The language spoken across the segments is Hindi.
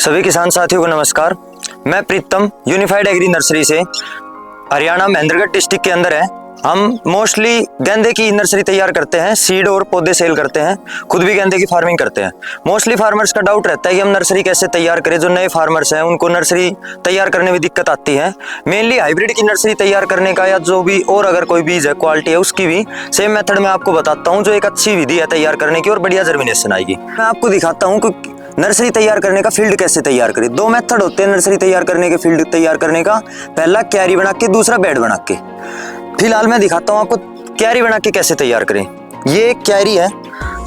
सभी किसान साथियों को नमस्कार। मैं प्रीतम यूनिफाइड एग्री नर्सरी से, हरियाणा महेंद्रगढ़ डिस्ट्रिक्ट के अंदर है। हम मोस्टली गेंदे की नर्सरी तैयार करते हैं, सीड और पौधे सेल करते हैं, खुद भी गेंदे की फार्मिंग करते हैं। मोस्टली फार्मर्स का डाउट रहता है कि हम नर्सरी कैसे तैयार करें। जो नए फार्मर्स हैं उनको नर्सरी तैयार करने में दिक्कत आती है। मेनली हाइब्रिड की नर्सरी तैयार करने का या जो भी और अगर कोई बीज है क्वालिटी है उसकी भी सेम मेथड मैं आपको बताता हूँ, जो एक अच्छी विधि है तैयार करने की और बढ़िया जर्मिनेशन आएगी। मैं आपको दिखाता हूँ कि नर्सरी तैयार करने का फील्ड कैसे तैयार करें। दो मेथड होते हैं नर्सरी तैयार करने के, फील्ड तैयार करने का। पहला क्यारी बना के, दूसरा बेड बना के। फिलहाल मैं दिखाता हूँ आपको क्यारी बना के कैसे तैयार करें। ये एक क्यारी है,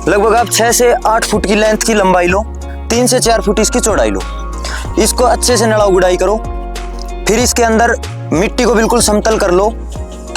लगभग आप 6 से 8 फुट की लेंथ की लंबाई लो, 3 से 4 फुट इसकी चौड़ाई लो। इसको अच्छे से नड़ा गुड़ाई करो। फिर इसके अंदर मिट्टी को बिल्कुल समतल कर लो,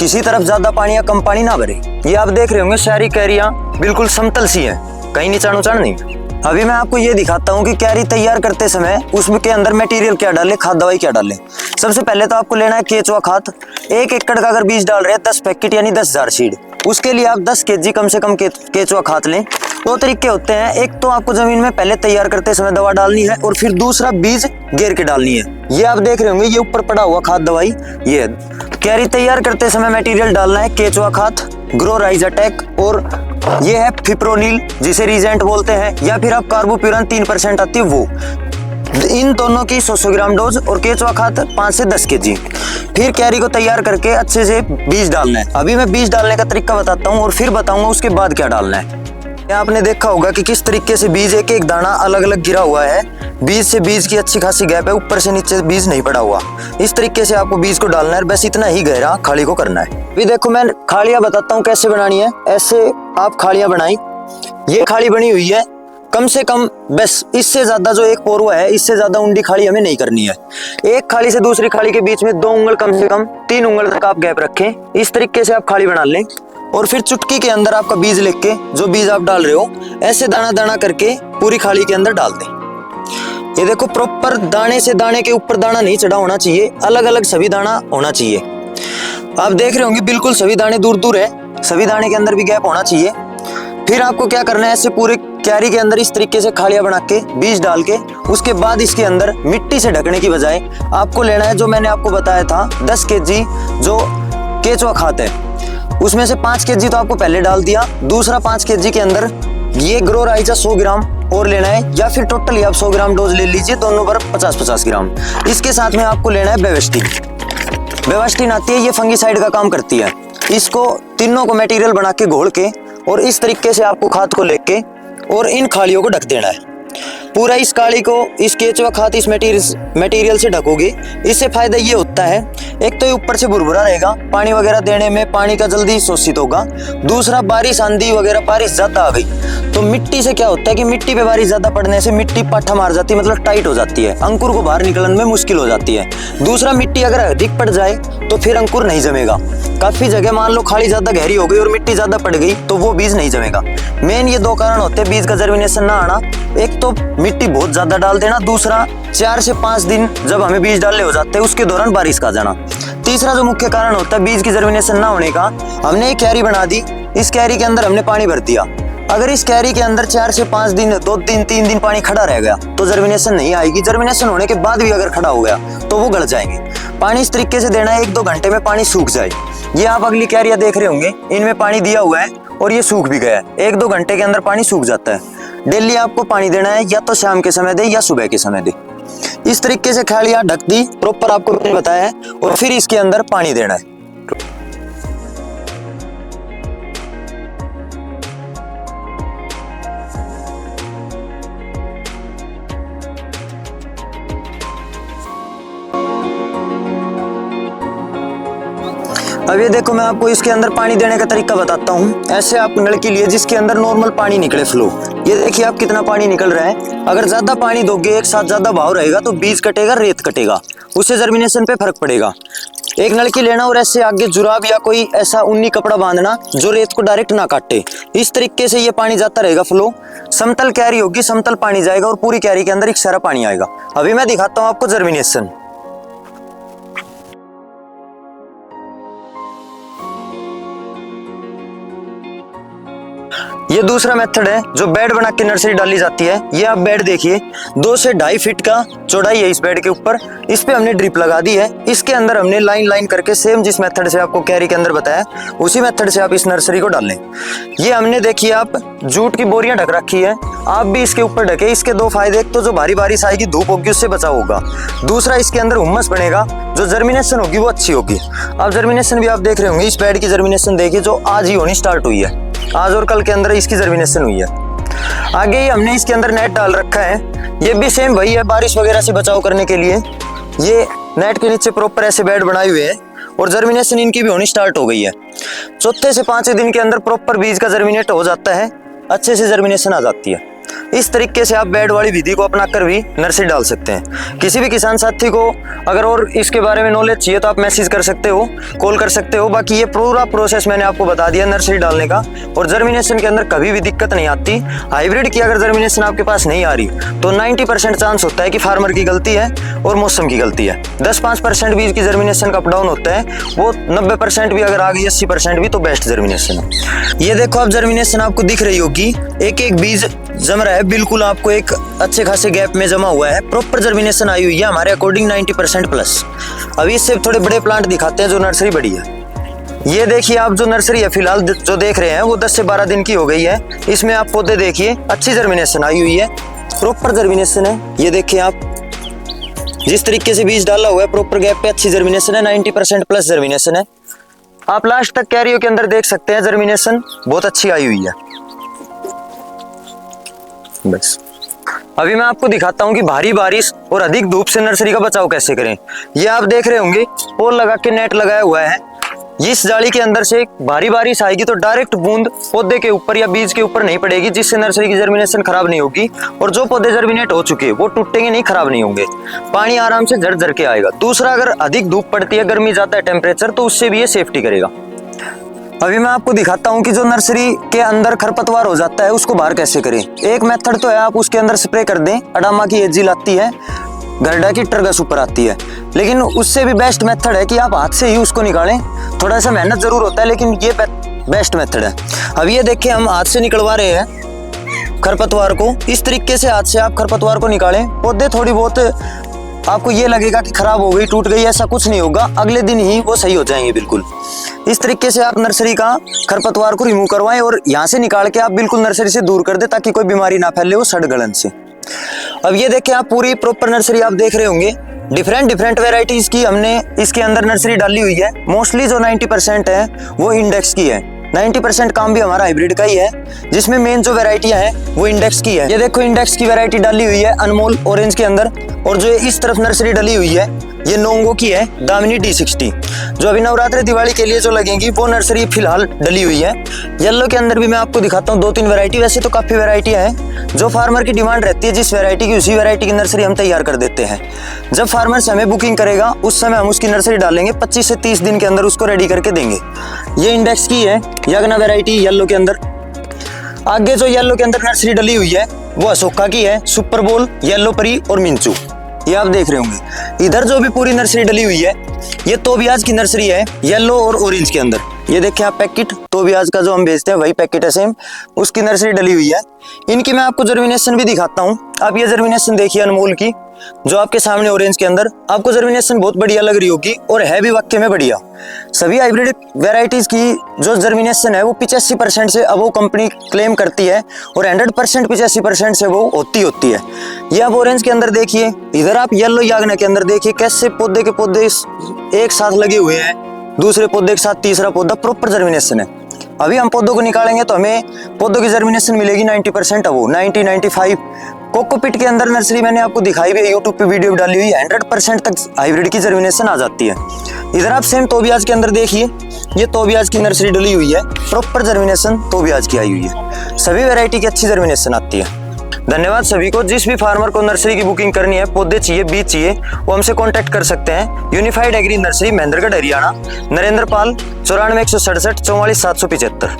किसी तरफ ज्यादा पानी या कम पानी ना भरे। ये आप देख रहे होंगे सारी क्यारियां बिल्कुल समतल सी है, कहीं नीचाण उचाण नहीं। अभी मैं आपको ये दिखाता हूँ कि क्यारी तैयार करते समय उसमें के अंदर मटेरियल क्या डालें, खाद दवाई क्या डालें। सबसे पहले तो आपको लेना है केचुआ खाद। 1 एकड़ का अगर बीज डाल रहे हैं 10 पैकेट यानी 10,000 सीड, उसके लिए आप 10 kg कम से कम केचुआ खाद लें। 2 तरीके होते हैं, एक तो आपको जमीन में पहले तैयार करते समय दवा डालनी है और फिर दूसरा बीज घेर के डालनी है। ये आप देख रहे होंगे, ये ऊपर पड़ा हुआ खाद दवाई ये क्यारी तैयार करते समय मटेरियल डालना है केचुआ खाद, ग्रो राइज अटैक, और ये है फिप्रोनिल जिसे रीजेंट बोलते हैं, या फिर आप कार्बोप्यूरन 3% आती है वो। इन दोनों की 100 ग्राम डोज और केचुआ खाद 5 से 10 kg। फिर क्यारी को तैयार करके अच्छे से बीज डालना है। अभी मैं बीज डालने का तरीका बताता हूँ और फिर बताऊंगा उसके बाद क्या डालना है। आपने देखा होगा कि किस तरीके से बीज एक एक दाना अलग अलग गिरा हुआ है। बीज से बीज की अच्छी खासी गैप है, ऊपर से नीचे बीज नहीं पड़ा हुआ। इस तरीके से आपको बीज को डालना है, बस इतना ही गहरा खाली को करना है। अभी देखो मैं खालियां बताता हूँ कैसे बनानी है। ऐसे आप खालियां बनाई, ये खाली बनी हुई है कम से कम, बस इससे ज्यादा जो एक पोरवा है इससे ज्यादा ऊंडी खाली हमें नहीं करनी है। एक खाली से दूसरी खाली के बीच में 2 उंगल कम से कम 3 उंगल तक आप गैप रखें। इस तरीके से आप खाली बना लें और फिर चुटकी के अंदर आपका बीज लेके जो बीज आप डाल रहे हो ऐसे दाना दाना करके पूरी खाली के अंदर डाल दें। ये देखो प्रॉपर दाने से दाने के ऊपर दाना नहीं चढ़ा होना चाहिए, अलग अलग सभी दाना होना चाहिए। आप देख रहे होंगे बिल्कुल सभी दाने दूर दूर है, सभी दाने के अंदर भी गैप होना चाहिए। फिर आपको क्या करना है, ऐसे पूरे क्यारी के अंदर इस तरीके से खालियां बना के बीज डाल के उसके बाद इसके अंदर मिट्टी से ढकने की बजाय आपको लेना है, जो मैंने आपको बताया था 10 kg जो केचुआ खाद है, उसमें से 5 kg तो आपको पहले डाल दिया, दूसरा 5 kg के अंदर ये ग्रो राइजा 100 ग्राम और लेना है, या फिर टोटली आप 100 ग्राम डोज ले लीजिए, दोनों पर 50-50 ग्राम। इसके साथ में आपको लेना है बेवेस्टिन। बेवेस्टिन आती है, ये फंगीसाइड का काम करती है। इसको तीनों को मटेरियल बना के घोल के और इस तरीके से आपको खाद को लेके और इन खालियों को ढक देना है। पूरा इस काली को इस केचुआ खाद इस मटेरियल से ढकोगे। इससे फायदा ये होता है, एक तो ये ऊपर से भुरभुरा रहेगा, पानी वगैरह देने में पानी का जल्दी शोषित होगा। दूसरा बारिश आंधी वगैरह बारिश ज्यादा आ गई तो मिट्टी से क्या होता है कि मिट्टी पे बारिश ज्यादा पड़ने से मिट्टी पाठा मार जाती है, मतलब टाइट हो जाती है, अंकुर को बाहर निकलने में मुश्किल हो जाती है। दूसरा मिट्टी अगर अधिक पड़ जाए तो फिर अंकुर नहीं जमेगा। काफी जगह मान लो खाली ज्यादा गहरी हो गई और मिट्टी ज्यादा पड़ गई तो वो बीज नहीं जमेगा। मेन ये 2 कारण होते हैं बीज का जर्मिनेशन ना आना। एक तो मिट्टी बहुत ज्यादा डाल देना, दूसरा 4 से 5 दिन जब हमें बीज डालने हो जाते हैं उसके दौरान बारिश का जाना। तीसरा जो मुख्य कारण होता है बीज की जर्मिनेशन ना होने का, हमने एक क्यारी बना दी, इस क्यारी के अंदर हमने पानी भर दिया। अगर इस क्यारी के अंदर 4 से 5 दिन 2 दिन 3 दिन पानी खड़ा रह गया तो जर्मिनेशन नहीं आएगी। जर्मिनेशन होने के बाद भी अगर खड़ा हो गया तो वो गल जाएंगे। पानी इस तरीके से देना है 1-2 घंटे में पानी सूख जाए। ये आप अगली क्यारियां देख रहे होंगे, इनमें पानी दिया हुआ है और ये सूख भी गया है। 1-2 घंटे के अंदर पानी सूख जाता है। डेली आपको पानी देना है, या तो शाम के समय दे या सुबह के समय दे। इस तरीके से खालियां ढक दी, प्रॉपर आपको बताया है, और फिर इसके अंदर पानी देना है। अब ये देखो मैं आपको इसके अंदर पानी देने का तरीका बताता हूँ। ऐसे आप नलकी लिए जिसके अंदर नॉर्मल पानी निकले फ्लो। ये देखिए आप कितना पानी निकल रहा है। अगर ज्यादा पानी दोगे, एक साथ ज्यादा बहाव रहेगा तो बीज कटेगा, रेत कटेगा, उससे जर्मिनेशन पे फर्क पड़ेगा। एक नलकी लेना और ऐसे आगे जुराब या कोई ऐसा ऊनी कपड़ा बांधना जो रेत को डायरेक्ट ना काटे। इस तरीके से ये पानी जाता रहेगा फ्लो। समतल क्यारी होगी, समतल पानी जाएगा और पूरी क्यारी के अंदर एक सारा पानी आएगा। अभी मैं दिखाता हूँ आपको जर्मिनेशन। ये दूसरा मेथड है जो बेड बना के नर्सरी डाली जाती है। ये आप बेड देखिए, 2 से 2.5 फीट का चौड़ाई है इस बेड के ऊपर। इस पे हमने ड्रिप लगा दी है। इसके अंदर हमने लाइन लाइन करके सेम जिस मेथड से आपको कैरी के अंदर बताया उसी मेथड से आप इस नर्सरी को डालें। ये हमने देखिए आप जूट की बोरियां ढक रखी है, आप भी इसके ऊपर ढके। इसके 2 फायदे, एक तो जो भारी बारिश आएगी धूप होगी उससे बचाव होगा, दूसरा इसके अंदर हुम्मस बनेगा, जो जर्मिनेशन होगी वो अच्छी होगी। अब जर्मिनेशन भी आप देख रहे होंगे, इस बेड की जर्मिनेशन देखिए जो आज ही होनी स्टार्ट हुई है, आज और कल के अंदर इसकी जर्मिनेशन हुई है। आगे ही हमने इसके अंदर नेट डाल रखा है, ये भी सेम वही है बारिश वगैरह से बचाव करने के लिए। ये नेट के नीचे प्रॉपर ऐसे बेड बनाए हुए हैं और जर्मिनेशन इनकी भी होनी स्टार्ट हो गई है। चौथे से 5वें दिन के अंदर प्रॉपर बीज का जर्मिनेट हो जाता है, अच्छे से जर्मिनेशन आ जाती है। इस तरीके से आप बेड वाली विधि को अपनाकर भी नर्सरी डाल सकते हैं। किसी भी किसान साथी को अगर और इसके बारे में नॉलेज चाहिए तो आप मैसेज कर सकते हो, कॉल कर सकते हो। बाकी ये पूरा प्रोसेस मैंने आपको बता दिया नर्सरी डालने का, और जर्मिनेशन के अंदर कभी भी दिक्कत नहीं आती। हाइब्रिड की अगर जर्मिनेशन आपके पास नहीं आ रही तो 90% चांस होता है कि फार्मर की गलती है और मौसम की गलती है। 10-5% बीज की जर्मिनेशन का अप डाउन होता है, वो 90% भी अगर आ गई 80% भी तो बेस्ट जर्मिनेशन है। ये देखो आप जर्मिनेशन आपको दिख रही होगी, एक एक बीज जम रहा है, बिल्कुल आपको एक अच्छे खासे गैप में जमा हुआ है। प्रॉपर जर्मिनेशन आई हुई है हमारे अकॉर्डिंग 90% प्लस। अभी इससे थोड़े बड़े प्लांट दिखाते हैं जो नर्सरी बड़ी है। ये देखिए आप जो नर्सरी है फिलहाल जो देख रहे हैं वो 10 से 12 दिन की हो गई है। इसमें आप पौधे देखिए, अच्छी जर्मिनेशन आई हुई है, प्रॉपर जर्मिनेशन है। ये देखिए आप जिस तरीके से बीज डाला हुआ है प्रॉपर गैप पे अच्छी जर्मिनेशन है, 90% प्लस जर्मिनेशन है। आप लास्ट तक कैरियो के अंदर देख सकते हैं जर्मिनेशन बहुत अच्छी आई हुई है। बस अभी मैं आपको दिखाता हूं कि भारी बारिश और अधिक धूप से नर्सरी का बचाव कैसे करें। ये आप देख रहे होंगे पोल लगा के नेट लगाया हुआ है। इस जाली के अंदर से भारी बारिश आएगी तो डायरेक्ट बूंद पौधे के ऊपर या बीज के ऊपर नहीं पड़ेगी, जिससे नर्सरी की जर्मिनेशन खराब नहीं होगी। और जो पौधे जर्मिनेट हो चुके हैं वो टूटेंगे नहीं, खराब नहीं होंगे, पानी आराम से झड़ झड़ के आएगा। दूसरा, अगर अधिक धूप पड़ती है, गर्मी जाता है टेम्परेचर, तो उससे भी ये सेफ्टी करेगा। अभी मैं आपको दिखाता हूं कि जो नर्सरी के अंदर खरपतवार हो जाता है उसको बाहर कैसे करें। एक मेथड तो है आप उसके अंदर स्प्रे कर दें, अडामा की एजिल आती है, गरडा की ट्रगस ऊपर आती है, लेकिन उससे भी बेस्ट मेथड है कि आप हाथ से ही उसको निकालें। थोड़ा सा मेहनत जरूर होता है लेकिन ये बेस्ट मेथड है। अब ये देखिए हम हाथ से निकलवा रहे हैं खरपतवार को। इस तरीके से हाथ से आप खरपतवार को निकालें। पौधे थोड़ी बहुत आपको ये लगेगा कि खराब हो गई, टूट गई, ऐसा कुछ नहीं होगा, अगले दिन ही वो सही हो जाएंगे बिल्कुल। इस तरीके से आप नर्सरी का खरपतवार को रिमूव करवाएं और यहाँ से निकाल के आप बिल्कुल नर्सरी से दूर कर दें ताकि कोई बीमारी ना फैले वो सड़ गलन से। अब ये देखें आप पूरी प्रॉपर नर्सरी आप देख रहे होंगे, डिफरेंट वेराइटीज की हमने इसके अंदर नर्सरी डाली हुई है। मोस्टली जो 90% है वो इंडेक्स की है, 90% काम भी हमारा हाइब्रिड का ही है, जिसमें मेन जो वेराइटियां हैं वो इंडेक्स की है। ये देखो इंडेक्स की वैरायटी डाली हुई है अनमोल ऑरेंज के अंदर, और जो इस तरफ नर्सरी डली हुई है ये नोंगो की है दामिनी D60। जो अभी नवरात्रि दिवाली के लिए जो लगेंगी वो नर्सरी फिलहाल डली हुई है। येलो के अंदर भी मैं आपको दिखाता हूँ 2-3 वैरायटी, वैसे तो काफ़ी वैरायटियाँ हैं। जो फार्मर की डिमांड रहती है जिस वैरायटी की, उसी वैरायटी की नर्सरी हम तैयार कर देते हैं। जब फार्मर से हमें बुकिंग करेगा उस समय हम उसकी नर्सरी डालेंगे, 25 से 30 दिन के अंदर उसको रेडी करके देंगे। ये इंडेक्स की है यगना वैरायटी येलो के अंदर। आगे जो येलो के अंदर नर्सरी डली हुई है वो अशोका की है, सुपर बोल, येलो परी और मिंचू, ये आप देख रहे होंगे। इधर जो भी पूरी नर्सरी डली हुई है ये तोबियाज की नर्सरी है येलो और ऑरेंज के अंदर। ये देखें आप पैकेट तोबियाज का जो हम बेचते हैं वही पैकेट है सेम, उसकी नर्सरी डली हुई है। इनकी मैं आपको जर्मिनेशन भी दिखाता हूँ। आप ये जर्मिनेशन देखिए अनमोल की जो आपके सामने ऑरेंज के अंदर, आपको जर्मिनेशन बहुत बढ़िया लग रही होगी और है भी वाकई में बढ़िया। सभी हाइब्रिड वेराइटीज की जो जर्मिनेशन है वो 85% से अब वो कंपनी क्लेम करती है और 100% 85% से वो होती है। ये आप ऑरेंज के अंदर देखिए, इधर आप येलो यागना के अंदर देखिए कैसे पौधे के पौधे एक साथ लगे हुए हैं, दूसरे पौधे के साथ तीसरा पौधा, प्रॉपर जर्मिनेशन है। अभी हम पौधों को निकालेंगे तो हमें पौधों की जर्मिनेशन मिलेगी 90%, अब वो 90-95। कोकोपीट के अंदर नर्सरी मैंने आपको दिखाई भी है, यूट्यूब पे वीडियो डाली हुई है, 100% तक हाइब्रिड की जर्मिनेशन आ जाती है। इधर आप सेम तोबियाज के अंदर देखिए, ये तोबियाज की नर्सरी डली हुई है, प्रॉपर जर्मिनेशन तोबियाज की आई हुई है। सभी वैरायटी की अच्छी जर्मिनेशन आती है। धन्यवाद सभी को। जिस भी फार्मर को नर्सरी की बुकिंग करनी है, पौधे चाहिए, बीज चाहिए, वो हमसे कांटेक्ट कर सकते हैं। Unified agri nursery, Mahendragarh, Haryana. Narendra Pal, 94 167 44 775।